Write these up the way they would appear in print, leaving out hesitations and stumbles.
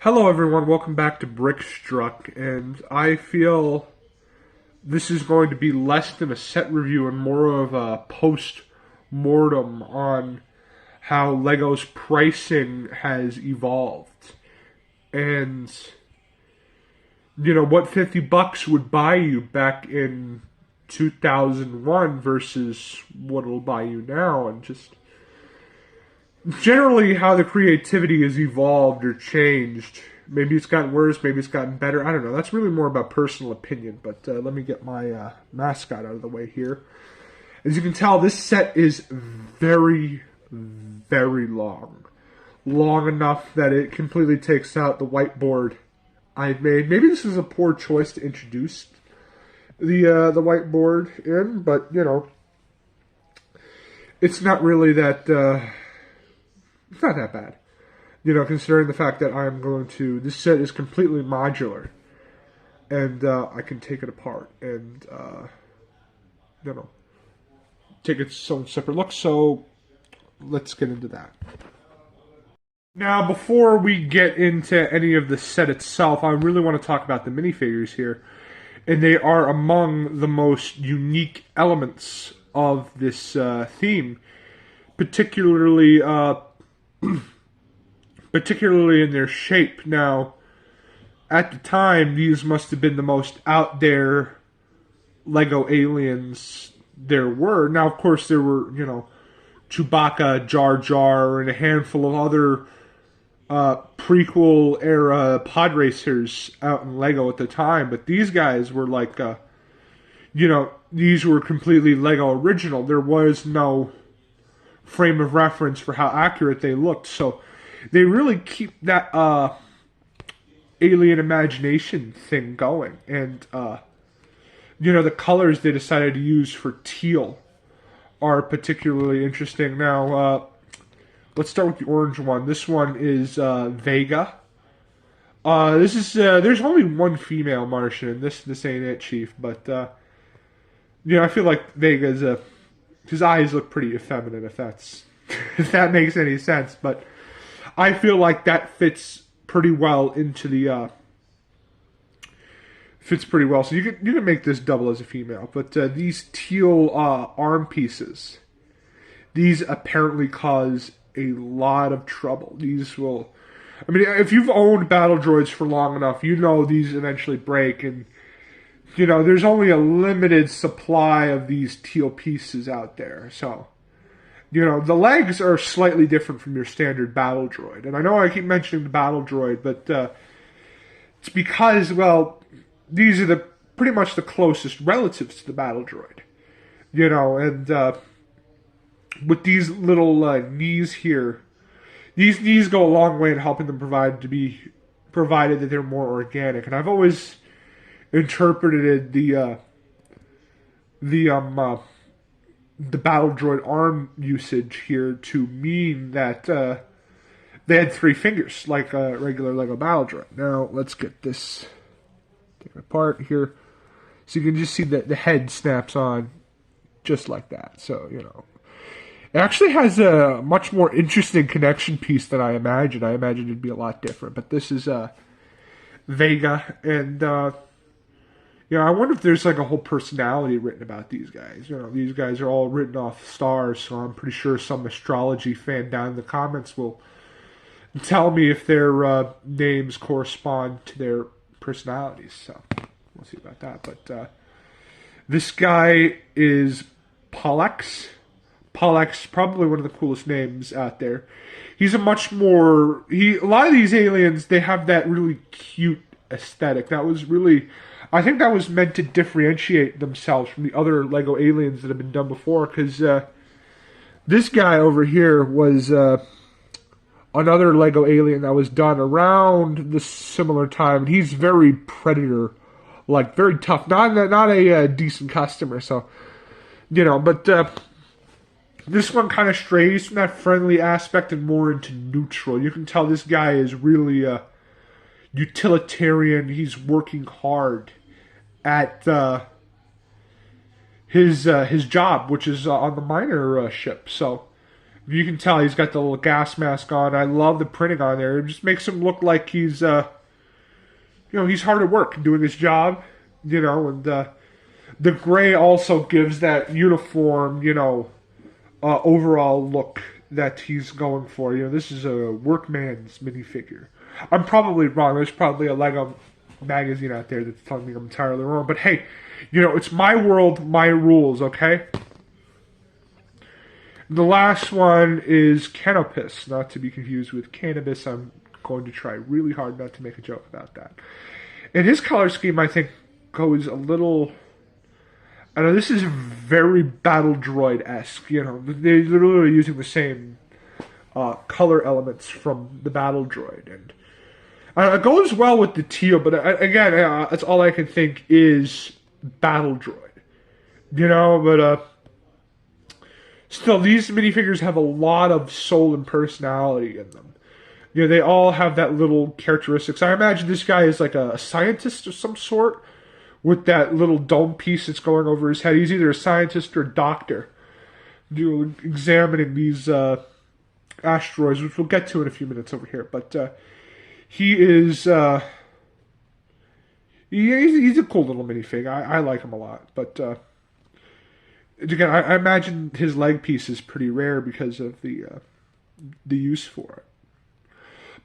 Hello, everyone. Welcome back to Brickstruck, and I feel this is going to be less than a set review and more of a post-mortem on how Lego's pricing has evolved. And, what 50 bucks would buy you back in 2001 versus what it'll buy you now, and just generally how the creativity has evolved or changed. Maybe it's gotten worse, maybe it's gotten better. I don't know. That's really more about personal opinion. But let me get my mascot out of the way here. As you can tell, this set is very, very long. Long enough that it completely takes out the whiteboard I've made. Maybe this is a poor choice to introduce the whiteboard in, but, it's not really that... it's not that bad. Considering the fact that I'm going to... This set is completely modular. And I can take it apart and, take its own separate look. So, let's get into that. Now, before we get into any of the set itself, I really want to talk about the minifigures here. And they are among the most unique elements of this theme. Particularly in their shape. Now, at the time, these must have been the most out there Lego aliens there were. Now, of course, there were, Chewbacca, Jar Jar, and a handful of other prequel era pod racers out in Lego at the time. But these guys were like, these were completely Lego original. There was no frame of reference for how accurate they looked. So they really keep that alien imagination thing going. And, the colors they decided to use for teal are particularly interesting. Now, let's start with the orange one. This one is Vega. This is there's only one female Martian. This ain't it, Chief. But I feel like Vega's his eyes look pretty effeminate, if that makes any sense. But I feel like that fits pretty well into the fits pretty well. So you can make this double as a female. But these teal arm pieces, these apparently cause a lot of trouble. These will, if you've owned battle droids for long enough, these eventually break. And there's only a limited supply of these teal pieces out there. So, the legs are slightly different from your standard battle droid. And I know I keep mentioning the battle droid, but it's because, these are pretty much the closest relatives to the battle droid. And with these little knees here, these knees go a long way in helping them provided that they're more organic. And I've always interpreted the battle droid arm usage here to mean that they had 3 fingers, like a regular Lego battle droid. Now, let's get this taken apart here. So you can just see that the head snaps on just like that. So, it actually has a much more interesting connection piece than I imagined. I imagined it'd be a lot different. But this is Vega, and I wonder if there's like a whole personality written about these guys. These guys are all written off stars, so I'm pretty sure some astrology fan down in the comments will tell me if their names correspond to their personalities. So we'll see about that. But this guy is Pollux. Pollux, probably one of the coolest names out there. He's a lot of these aliens, they have that really cute aesthetic. I think that was meant to differentiate themselves from the other Lego aliens that have been done before, because this guy over here was another Lego alien that was done around the similar time. He's very Predator, like very tough, not a decent customer. So, but this one kind of strays from that friendly aspect and more into neutral. You can tell this guy is really utilitarian. He's working hard at his job, which is on the miner ship. So, You can tell he's got the little gas mask on. I love the printing on there. It just makes him look like he's, he's hard at work doing his job, and the gray also gives that uniform, overall look that he's going for. This is a workman's minifigure. I'm probably wrong. There's probably a Lego magazine out there that's telling me I'm entirely wrong. But hey, it's my world, my rules, okay? The last one is Canopus, not to be confused with cannabis. I'm going to try really hard not to make a joke about that. And his color scheme, I think, goes a little... I know this is very Battle Droid-esque. They're literally using the same color elements from the Battle Droid. And it goes well with the teal, but again, that's all I can think is Battle Droid. But... Still, these minifigures have a lot of soul and personality in them. They all have that little characteristics. I imagine this guy is like a scientist of some sort with that little dome piece that's going over his head. He's either a scientist or a doctor, examining these asteroids, which we'll get to in a few minutes over here. But he is... he's a cool little minifig. I like him a lot, but... Again, I imagine his leg piece is pretty rare because of the use for it.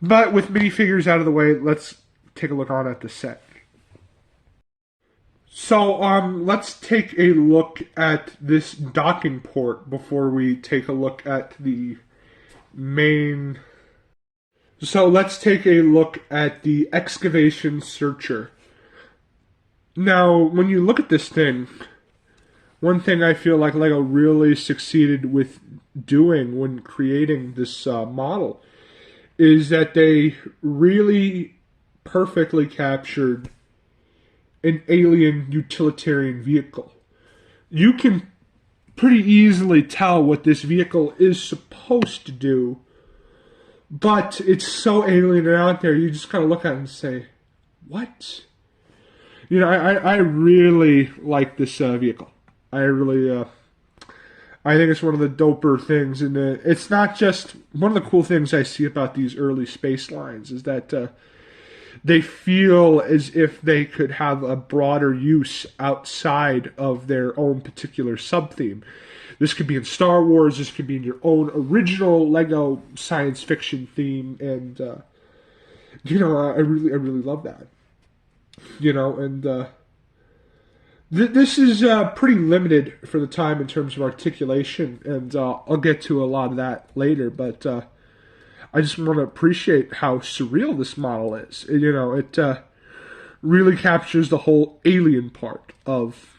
But with minifigures out of the way, let's take a look on at the set. So let's take a look at this docking port before we take a look at the main. So let's take a look at the Excavation Searcher. Now, when you look at this thing, one thing I feel like LEGO really succeeded with doing when creating this model is that they really perfectly captured an alien utilitarian vehicle. You can pretty easily tell what this vehicle is supposed to do, but it's so alien and out there, you just kind of look at it and say, what? I really like this vehicle. I think it's one of the doper things, and it's not just one of the cool things I see about these early space lines is that they feel as if they could have a broader use outside of their own particular sub-theme. This could be in Star Wars, this could be in your own original LEGO science fiction theme, and I really love that. This is pretty limited for the time in terms of articulation, and I'll get to a lot of that later, but I just want to appreciate how surreal this model is. It really captures the whole alien part of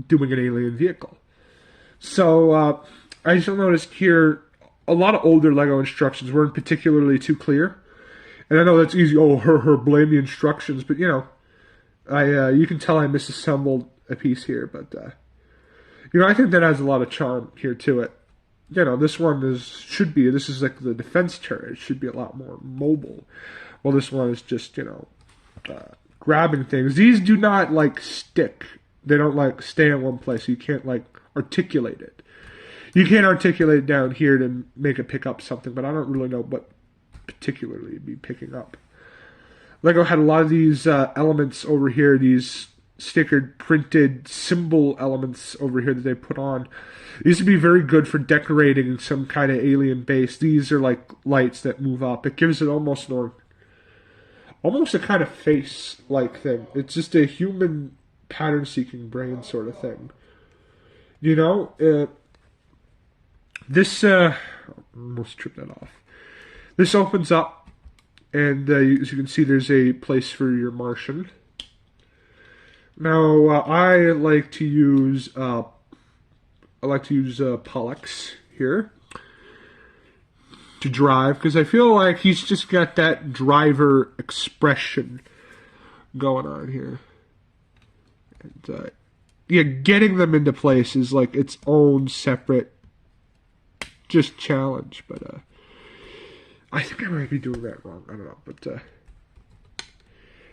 doing an alien vehicle. So I just noticed here, a lot of older LEGO instructions weren't particularly too clear, and I know that's easy, blame the instructions, but you can tell I misassembled a piece here, but I think that has a lot of charm here to it. This one this is like the defense turret. It should be a lot more mobile. Well, this one is just grabbing things. These do not stick. They don't stay in one place. You can't articulate it. You can't articulate it down here to make it pick up something, but I don't really know what particularly it'd be picking up. LEGO had a lot of these elements over here, these stickered, printed symbol elements over here that they put on. These would be very good for decorating some kind of alien base. These are like lights that move up. It gives it almost a kind of face-like thing. It's just a human pattern-seeking brain sort of thing. This almost tripped that off. This opens up, and as you can see, there's a place for your Martian. Now, I like to use Pollux here to drive, because I feel like he's just got that driver expression going on here. And, getting them into place is like its own separate just challenge, but I think I might be doing that wrong. I don't know, but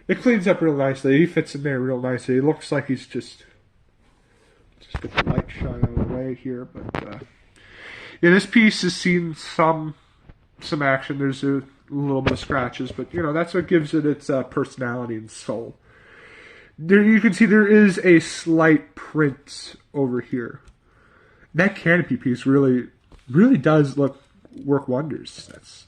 it cleans up real nicely. He fits in there real nicely. It looks like he's just get the light shine out of the way here, but Yeah, this piece has seen some action. There's a little bit of scratches, but that's what gives it its personality and soul. There, you can see there is a slight print over here. That canopy piece really does work wonders. That's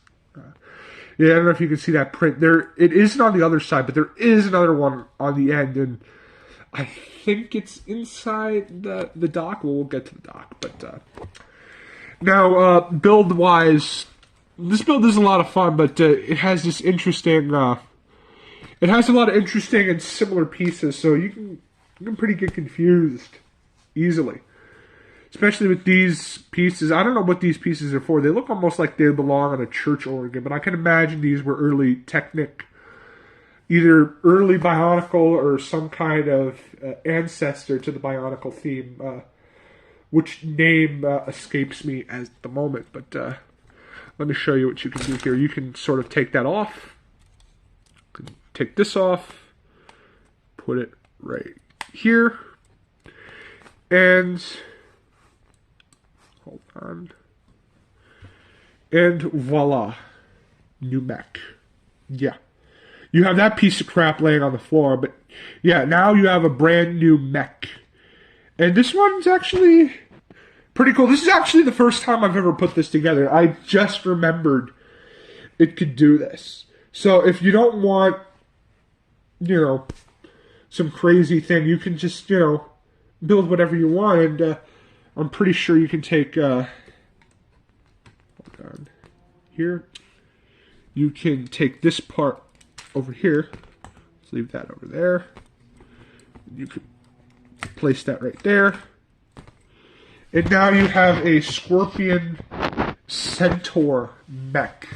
yeah. I don't know if you can see that print there. It isn't on the other side, but there is another one on the end, and I think it's inside the dock. Well, we'll get to the dock, but now build wise, this build is a lot of fun, but it has this interesting. It has a lot of interesting and similar pieces, so you can pretty get confused easily. Especially with these pieces. I don't know what these pieces are for. They look almost like they belong on a church organ, but I can imagine these were early Technic, either early Bionicle or some kind of ancestor to the Bionicle theme, which name escapes me at the moment. But let me show you what you can do here. You can sort of take that off. You can take this off. Put it right here. And hold on. And voila. New mech. Yeah. You have that piece of crap laying on the floor, but yeah, now you have a brand new mech. And this one's actually pretty cool. This is actually the first time I've ever put this together. I just remembered it could do this. So if you don't want, some crazy thing, you can just, build whatever you want. And I'm pretty sure you can take, hold on, here. You can take this part over here. Let's leave that over there. You can place that right there. And now you have a Scorpion Centaur mech.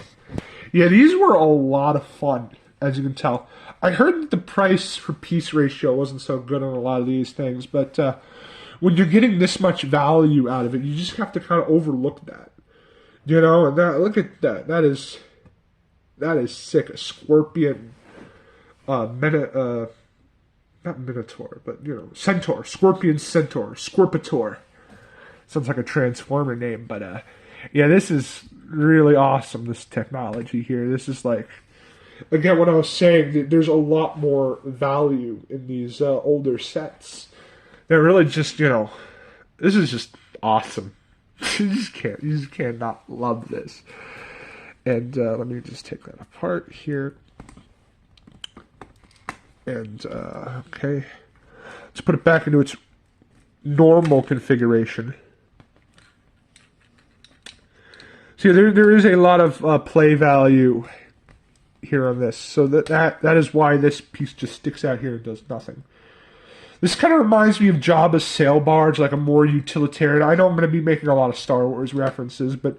Yeah, these were a lot of fun, as you can tell. I heard that the price for piece ratio wasn't so good on a lot of these things, but when you're getting this much value out of it, you just have to kind of overlook that. And that, look at that. That is sick. A Scorpion, not Minotaur, but Centaur, Scorpion Centaur, Scorpitor. Sounds like a Transformer name, but yeah, this is really awesome. This technology here. This is like, again, what I was saying. There's a lot more value in these older sets. They're really just, this is just awesome. You just cannot love this. And let me just take that apart here. And okay, let's put it back into its normal configuration. See, there is a lot of play value here on this, so that is why this piece just sticks out here and does nothing. This kind of reminds me of Jabba's sail barge, like a more utilitarian. I know I'm going to be making a lot of Star Wars references, but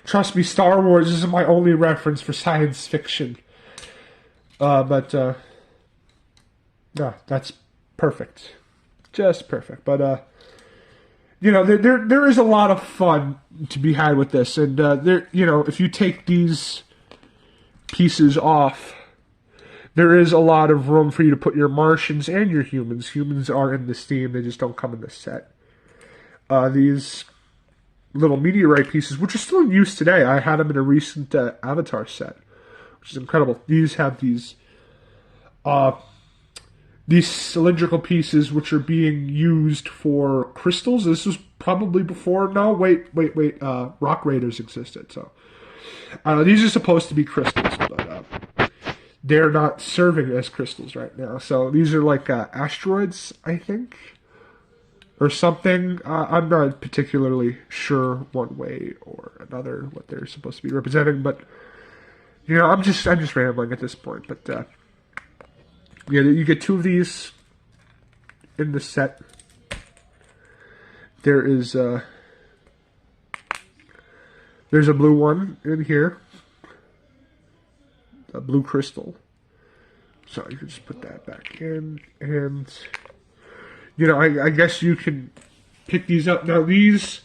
trust me, Star Wars isn't my only reference for science fiction. No, that's perfect, just perfect. But there is a lot of fun to be had with this, and if you take these pieces off, there is a lot of room for you to put your Martians and your humans. Humans are in this theme; they just don't come in this set. These little meteorite pieces, which are still in use today. I had them in a recent Avatar set, which is incredible. These have these cylindrical pieces which are being used for crystals. This was probably before. No, wait. Rock Raiders existed, so these are supposed to be crystals, but they're not serving as crystals right now. So these are like asteroids, I think, or something. I'm not particularly sure one way or another what they're supposed to be representing, but I'm just rambling at this point. But yeah, you get two of these in the set. There's a blue one in here, a blue crystal. So you can just put that back in, and I guess you can pick these up. Now these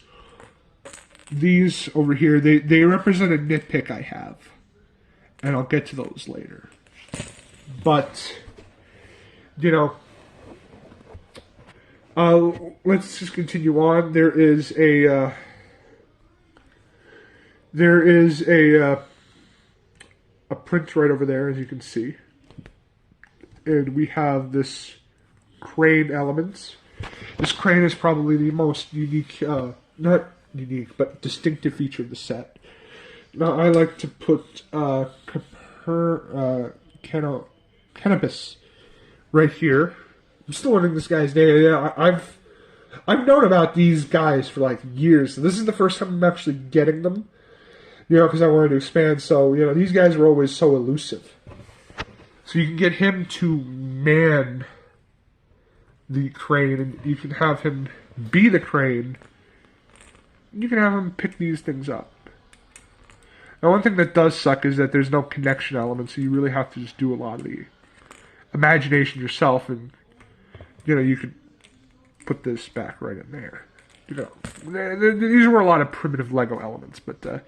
over here, they represent a nitpick I have, and I'll get to those later. But let's just continue on. There is a There is a print right over there, as you can see. And we have this crane elements. This crane is probably the most unique, not unique, but distinctive feature of the set. Now, I like to put cannabis right here. I'm still learning this guy's name. Yeah, I've known about these guys for like years. So this is the first time I'm actually getting them. You know, because I wanted to expand. So, you know, these guys are always so elusive. So you can get him to man the crane, and you can have him be the crane. You can have him pick these things up. Now, one thing that does suck is that there's no connection element, so you really have to just do a lot of the imagination yourself, and, you know, you could put this back right in there. You know, these were a lot of primitive Lego elements, but the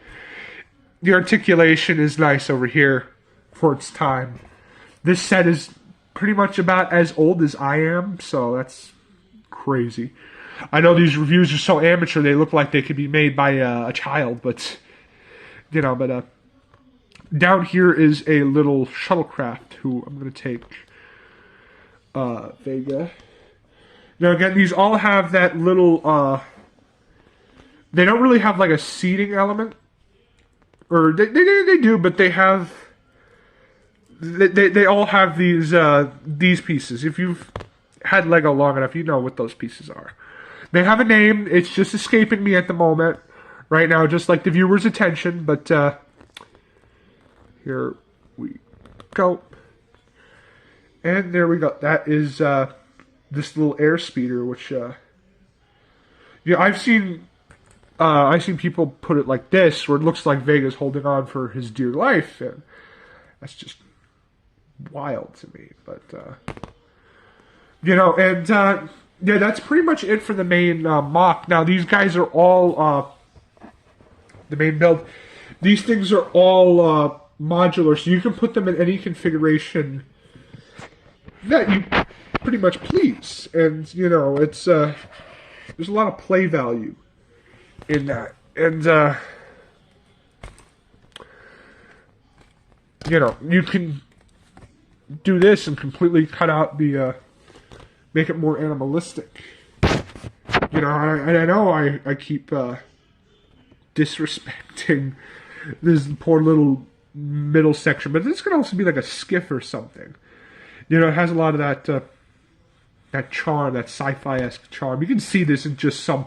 articulation is nice over here for its time. This set is pretty much about as old as I am, so that's crazy. I know these reviews are so amateur, they look like they could be made by a child, but, you know, but down here is a little shuttlecraft who I'm going to take Vega. Now, again, these all have that little, they don't really have like a seating element, or they do, but they have, they all have these pieces. If you've had Lego long enough, you know what those pieces are. They have a name. It's just escaping me at the moment, right now, just like the viewer's attention. But here we go, and there we go. That is this little air speeder, which yeah, I've seen people put it like this, where it looks like Vega's holding on for his dear life, and that's just wild to me. But you know, and yeah, that's pretty much it for the main mock. Now, these guys are all the main build. These things are all modular, so you can put them in any configuration that you pretty much please. And, you know, it's there's a lot of play value in that. And you know, you can do this and completely cut out the make it more animalistic. You know, I know I keep disrespecting this poor little middle section, but this could also be like a skiff or something. You know, it has a lot of that that charm, that sci-fi-esque charm. You can see this in just some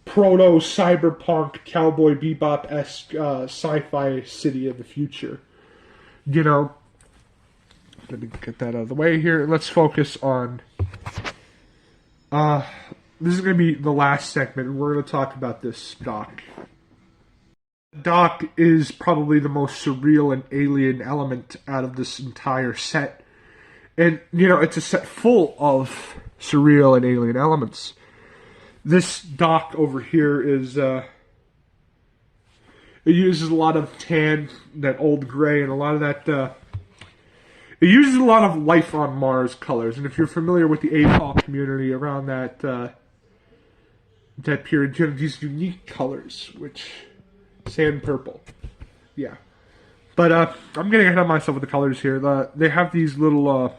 proto-cyberpunk, cowboy bebop-esque sci-fi city in the future. You know, let me get that out of the way here. Let's focus on this is going to be the last segment, and we're going to talk about this dock. Dock is probably the most surreal and alien element out of this entire set. And, you know, it's a set full of surreal and alien elements. This dock over here is, it uses a lot of tan, that old gray, and a lot of that, it uses a lot of life on Mars colors. And if you're familiar with the AFOL community around that, that period, you have these unique colors, which, sand purple. Yeah. But, I'm getting ahead of myself with the colors here. They have these little,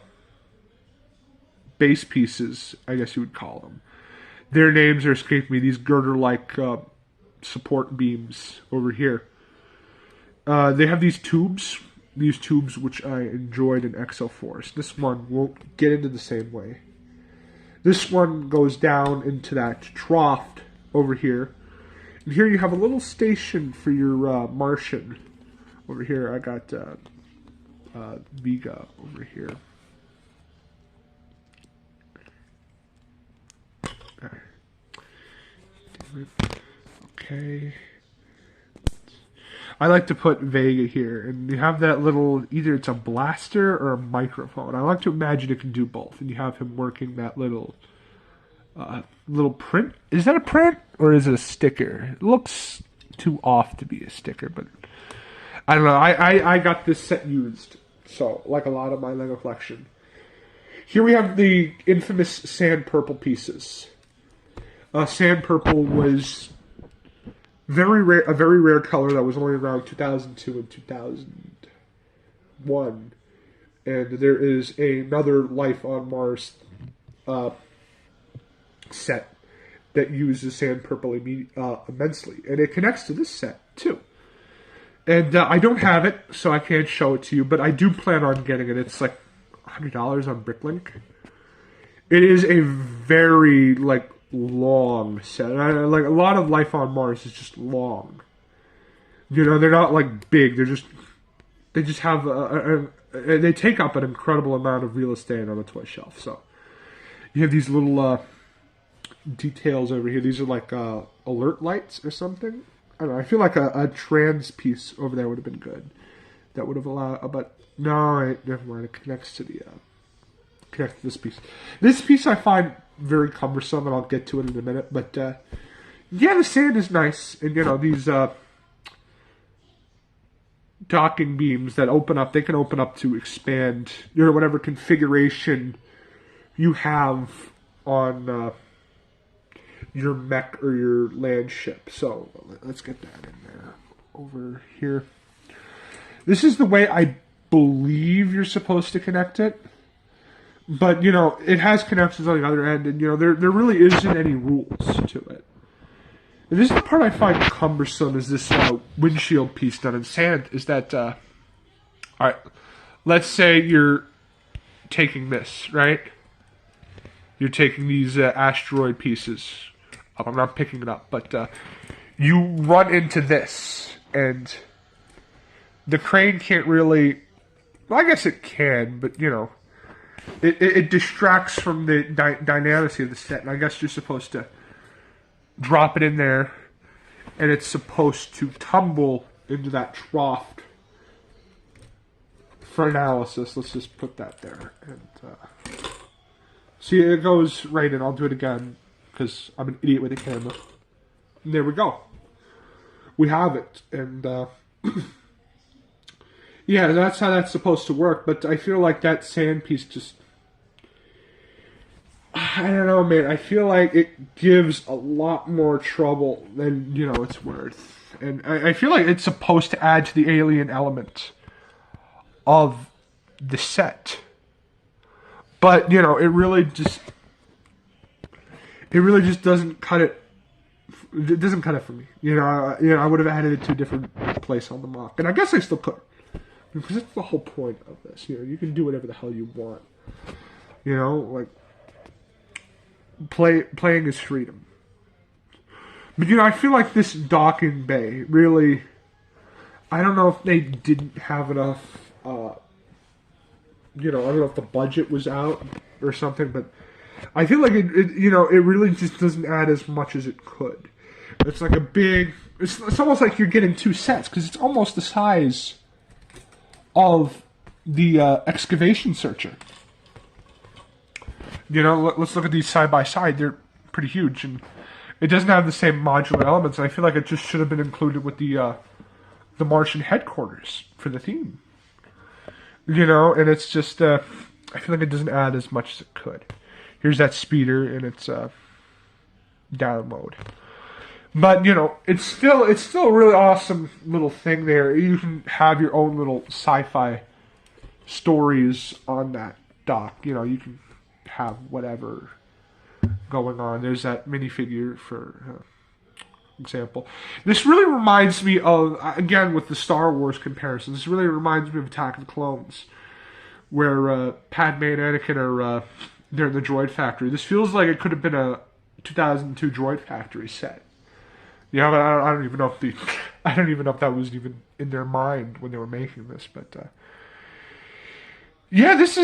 base pieces, I guess you would call them. Their names are escaping me. These girder-like support beams over here. They have these tubes which I enjoyed in Exoforce. This one won't get into the same way. This one goes down into that trough over here. And here you have a little station for your Martian. Over here I got Vega over here. Okay. I like to put Vega here, and you have that little, either it's a blaster or a microphone. I like to imagine it can do both, and you have him working that little print. Is that a print, or is it a sticker? It looks too off to be a sticker, but I don't know. I got this set used, so, like a lot of my Lego collection. Here we have the infamous sand purple pieces. Sand purple was a very rare color that was only around 2002 and 2001. And there is another Life on Mars set that uses sand purple immensely, and it connects to this set too. And I don't have it, so I can't show it to you, but I do plan on getting it. It's like $100 on Bricklink. It is a very long set. Like a lot of Life on Mars is just long. You know, they're not big. They just have they take up an incredible amount of real estate on a toy shelf. So you have these little details over here. These are alert lights or something. I don't know. I feel like a trans piece over there would have been good. That would have allowed, but no, never mind. It connects to this piece. This piece I find very cumbersome, and I'll get to it in a minute. But yeah, the sand is nice, and these docking beams that open up. They can open up to expand. Whatever configuration you have on your mech or your land ship. So let's get that in there over here. This is the way I believe you're supposed to connect it. But, it has connections on the other end, and, there really isn't any rules to it. And this is the part I find cumbersome, is this windshield piece done in sand, is that, all right, let's say you're taking this, right? You're taking these asteroid pieces up. I'm not picking it up, but you run into this, and the crane can't really, well, I guess it can, but, it distracts from the dynamics of the set, and I guess you're supposed to drop it in there, and it's supposed to tumble into that trough for analysis. Let's just put that there. And see, it goes right in. I'll do it again, because I'm an idiot with a camera. And there we go. We have it, and yeah, that's how that's supposed to work, but I feel like that sand piece just, I don't know, man. I feel like it gives a lot more trouble than, it's worth. And I feel like it's supposed to add to the alien element of the set. But, it really just doesn't cut it. It doesn't cut it for me. I would have added it to a different place on the mock. And I guess I still could. Because that's the whole point of this. You can do whatever the hell you want. Playing is freedom. But, I feel like this docking bay really, I don't know if they didn't have enough, I don't know if the budget was out or something, but I feel like it really just doesn't add as much as it could. It's like it's almost like you're getting two sets, because it's almost the size of the Excavation Searcher. Let's look at these side by side. They're pretty huge, and it doesn't have the same modular elements. And I feel like it just should have been included with the Martian headquarters for the theme. And it's just I feel like it doesn't add as much as it could. Here's that speeder in its down mode. But it's still a really awesome little thing there. You can have your own little sci-fi stories on that dock. You can have whatever going on. There's that minifigure, for example. This really reminds me of, again, with the Star Wars comparison, this really reminds me of Attack of the Clones, where Padme and Anakin are they're in the droid factory. This feels like it could have been a 2002 droid factory set. I don't even know if that was even in their mind when they were making this, but yeah, this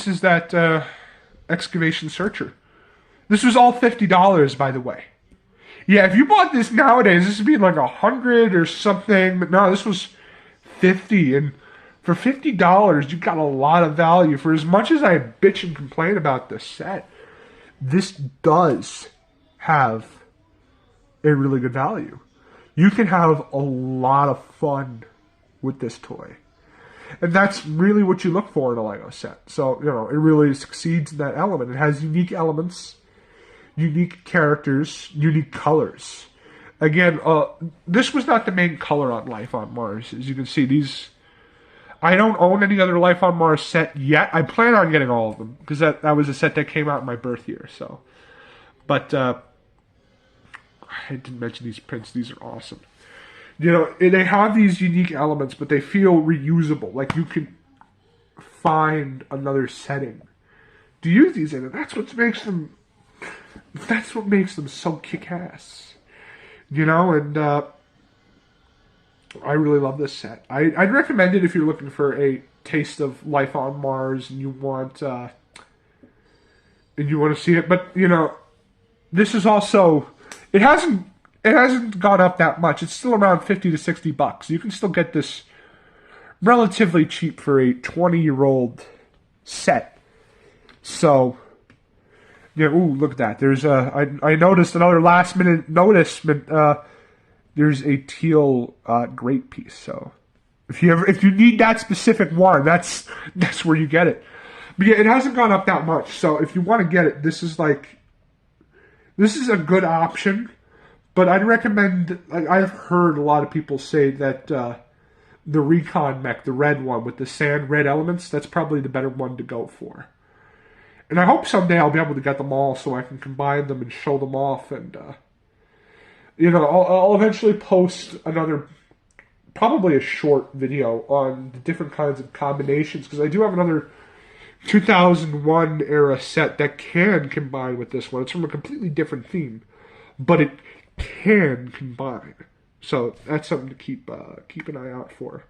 is that Excavation Searcher. This was all $50, by the way. Yeah, if you bought this nowadays, this would be like $100 or something, but no, this was $50, and for $50, you got a lot of value. For as much as I bitch and complain about this set, this does have a really good value. You can have a lot of fun with this toy. And that's really what you look for in a Lego set. So, it really succeeds in that element. It has unique elements, unique characters, unique colors. Again, this was not the main color on Life on Mars. As you can see, these... I don't own any other Life on Mars set yet. I plan on getting all of them, because that was a set that came out in my birth year, so... But, I didn't mention these prints. These are awesome. You know, they have these unique elements, but they feel reusable. Like, you can find another setting to use these in, and that's what makes them so kick-ass. You know, and I really love this set. I'd recommend it if you're looking for a taste of Life on Mars and you want to see it. But you know, this is also it hasn't gone up that much. It's still around $50 to $60. You can still get this relatively cheap for a 20-year-old set. So. Yeah, ooh, look at that. There's I noticed another last minute notice, but there's a teal grape piece. So if you need that specific one, that's where you get it. But yeah, it hasn't gone up that much. So if you want to get it, this is a good option. But I'd recommend. I've heard a lot of people say that the Recon mech, the red one with the sand red elements, that's probably the better one to go for. And I hope someday I'll be able to get them all so I can combine them and show them off. And, you know, I'll eventually post another, probably a short video on the different kinds of combinations. Because I do have another 2001 era set that can combine with this one. It's from a completely different theme. But it can combine. So that's something to keep an eye out for.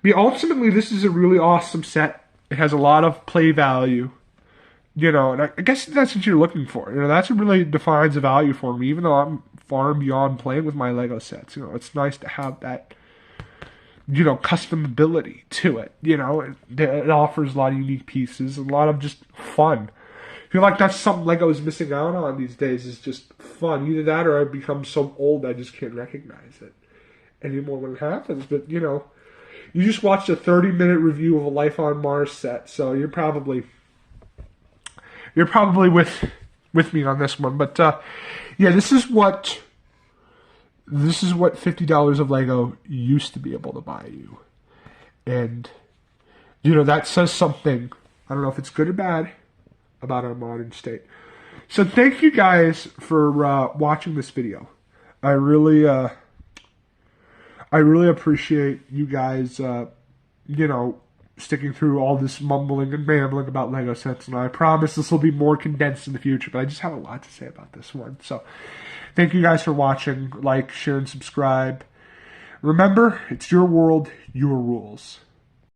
But ultimately, this is a really awesome set. It has a lot of play value. You know, and I guess that's what you're looking for. You know, that's what really defines the value for me, even though I'm far and beyond playing with my Lego sets. You know, it's nice to have that, you know, custom ability to it. You know, it offers a lot of unique pieces, and a lot of just fun. I feel like that's something Lego is missing out on these days, is just fun. Either that or I've become so old I just can't recognize it anymore when it happens. But, you know, you just watched a 30-minute review of a Life on Mars set, so you're probably with me on this one. But yeah, this is what $50 of Lego used to be able to buy you. And you know, that says something, I don't know if it's good or bad, about our modern state. So thank you guys for watching this video. I really appreciate you guys you know, sticking through all this mumbling and rambling about Lego sets, and I promise this will be more condensed in the future, but I just have a lot to say about this one. So thank you guys for watching. Like, share, and subscribe. Remember, it's your world, your rules.